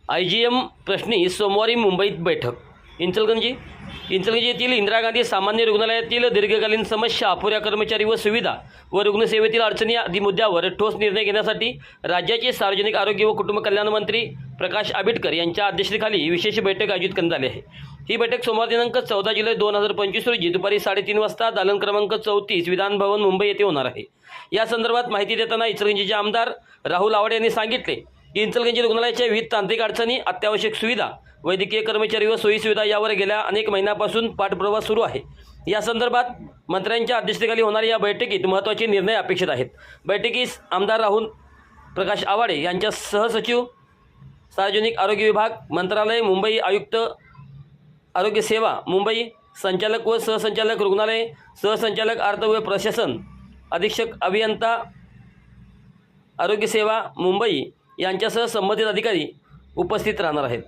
IGM प्रश्नी सोमवारी मुंबईत बैठक. इंचलकरंजी येथील इंदिरा गांधी सामान्य रुग्णालयातील दीर्घकालीन समस्या, अपुऱ्या कर्मचारी व सुविधा व रुग्णसेवेतील अडचणी आदी मुद्द्यावर ठोस निर्णय घेण्यासाठी राज्याचे सार्वजनिक आरोग्य व कुटुंब कल्याण मंत्री प्रकाश आंबेडकर यांच्या अध्यक्षतेखाली विशेष बैठक आयोजित करण्यात आली आहे. ही बैठक सोमवार दिनांक 14 जुलै 2025 रोजी दुपारी 3:30 वाजता दालन क्रमांक 34 विधान भवन मुंबई येथे होणार आहे. या संदर्भात माहिती देताना इचलकरंजीचे आमदार राहुल आवाडे यांनी सांगितले की इंचलकरंजी रुग्णालयाच्या विविध तांत्रिक अडचणी, अत्यावश्यक सुविधा, वैद्यकीय कर्मचारी व सोयी सुविधा यावर गेल्या अनेक महिन्यांपासून पाठपुरावा सुरू आहे. या संदर्भात मंत्र्यांच्या अध्यक्षतेखाली होणाऱ्या या बैठकीत महत्त्वाचे निर्णय अपेक्षित आहेत. बैठकीस आमदार राहुल प्रकाश आवाडे यांच्या सहसचिव, सार्वजनिक आरोग्य विभाग मंत्रालय मुंबई, आयुक्त आरोग्य सेवा मुंबई, संचालक व सहसंचालक रुग्णालय, सहसंचालक अर्थ व प्रशासन, अधीक्षक अभियंता आरोग्य सेवा मुंबई यांच्यासह संबंधित अधिकारी उपस्थित राहणार आहेत.